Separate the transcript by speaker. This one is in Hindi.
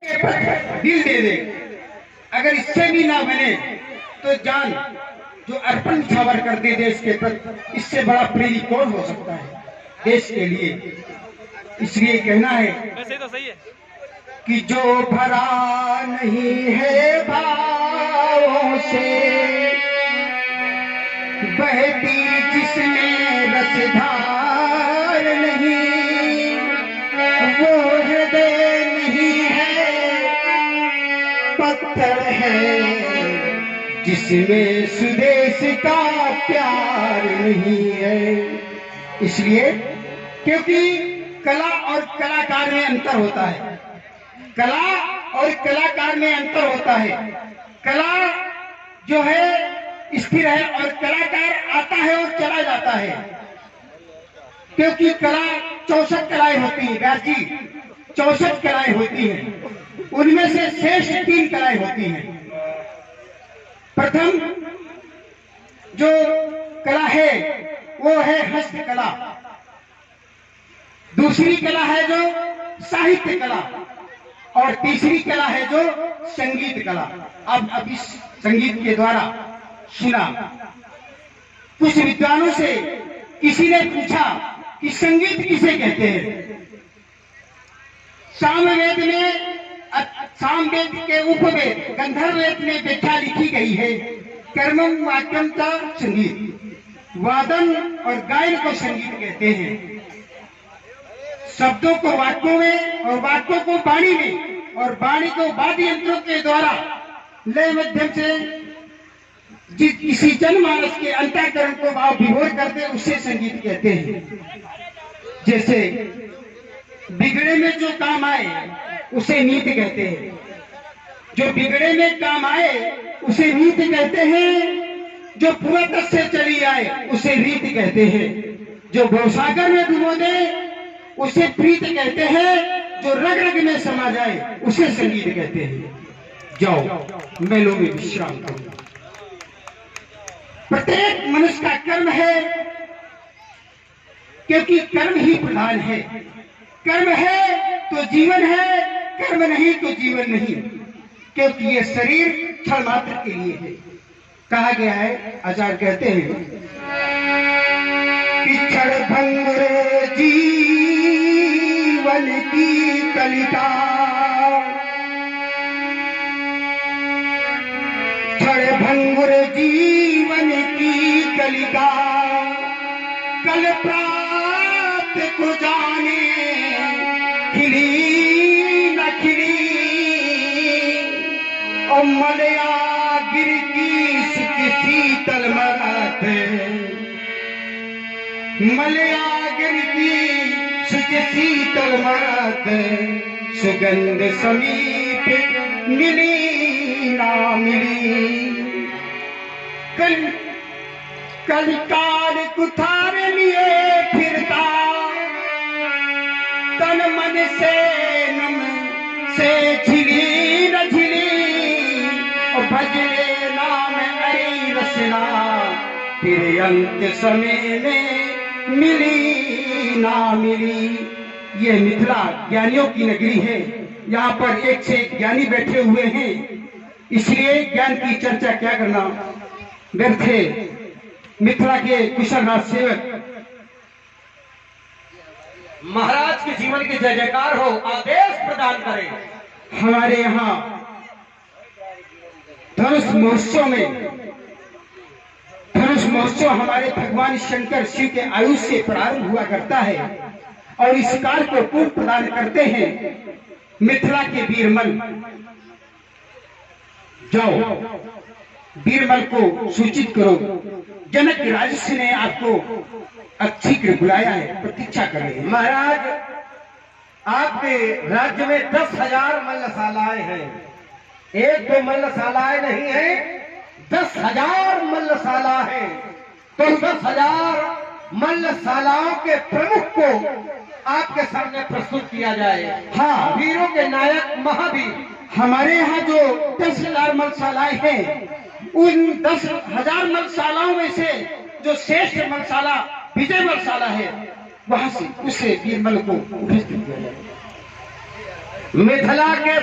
Speaker 1: दिल दे दे। अगर इससे भी ना बने तो जान जो अर्पण न्यौछावर कर दे देश के प्रति, इससे बड़ा प्रेमी कौन हो सकता है देश के लिए। इसलिए कहना है
Speaker 2: वैसे तो सही है
Speaker 1: कि जो भरा नहीं है भावों से, बहती जिसमें रसधार नहीं, वो हृदय नहीं है, पत्थर है जिसमें सुदेश का प्यार नहीं है। इसलिए क्योंकि कला और कलाकार में अंतर होता है, कला और कलाकार में अंतर होता है। कला जो है स्थिर है और कलाकार आता है और चला जाता है। क्योंकि कला 64 कलाएं होती हैं, व्यास जी 64 कलाएं होती हैं, उनमें से श्रेष्ठ 3 कलाएं होती हैं। प्रथम जो कला है वो है हस्तकला, दूसरी कला है जो साहित्य कला, और तीसरी कला है जो संगीत कला। अब इस संगीत के द्वारा सुना, कुछ विद्वानों से किसी ने पूछा कि संगीत किसे कहते हैं। सामवेद के उपवेद गंधर्व वेद में व्याख्या लिखी गई है। कर्मम वाक्यम का संगीत, वादन और गायन को संगीत कहते हैं। शब्दों को वाक्यों में और वाक्यों को वाणी में और वाणी को वाद्य यंत्रों के द्वारा लय माध्यम से किसी जनमानस के अंतःकरण को भाव विभोर करते उसे संगीत कहते हैं। जैसे बिगड़े में जो काम आए उसे नीति कहते हैं, जो बिगड़े में काम आए उसे नीति कहते हैं, जो पूर्वतः से चली आए उसे रीति कहते हैं, जो भवसागर में डुबो दे उसे प्रीत कहते हैं, जो रग रग में समा जाए उसे संगीत कहते हैं। जाओ मेलों में विश्राम करो। प्रत्येक मनुष्य का कर्म है, क्योंकि कर्म ही प्रधान है। कर्म है तो जीवन है, कर्म नहीं तो जीवन नहीं, क्योंकि ये शरीर क्षण मात्र के लिए है। कहा गया है, आचार्य कहते हैं कि क्षण भंगुर जीवन की कलिका, क्षण भंगुर जीवन की कलिका, कल प्राप्त को जाने खिली न खिली, और मलया गिर की सुख शीतल मरात, मलया गिर की सुख शीतल मरात, सुगंध समीप मिली ना मिली, कलिकाल कुठार लिए फिरता, तन मन से नम से झिली न झिली, और भजरे नाम हरि रसना, फिर अंत समय में मिली ना मिली। ये मिथिला ज्ञानियों की नगरी है, यहाँ पर एक से एक ज्ञानी बैठे हुए हैं, इसलिए ज्ञान की चर्चा क्या करना व्यर्थ है। मिथिला के कुशल राज सेवक
Speaker 3: महाराज के जीवन की जय जयकार हो, आदेश प्रदान करें।
Speaker 1: हमारे यहाँ धनुष महोत्सव में, धनुष महोत्सव हमारे भगवान शंकर शिव के आयुष से प्रारंभ हुआ करता है, और इस कार्य को पूर्ण प्रदान करते हैं मिथिला के बीरमल। जाओ बीरमल को सूचित करो, जनक राजर्षि ने आपको अच्छी कर बुलाया है, प्रतीक्षा कर रहे हैं।
Speaker 3: महाराज, आपके राज्य में 10,000 मल्लशालाएं हैं। एक दो मल्लशालाएं नहीं है, 10,000 मल्लशाला है। तो 10,000 मल्लशालाओं के प्रमुख को आपके सामने प्रस्तुत किया जाए।
Speaker 1: हाँ,
Speaker 3: वीरों के नायक महावीर।
Speaker 1: हमारे यहाँ जो 10,000 मल्लशालाएं हैं, उन 10,000 मल्लशालाओं में से जो श्रेष्ठ मल्लशाला विजय मल्लशाला है, वहां से उसे बीरमल को उपस्थित किया जाए।
Speaker 3: मिथिला के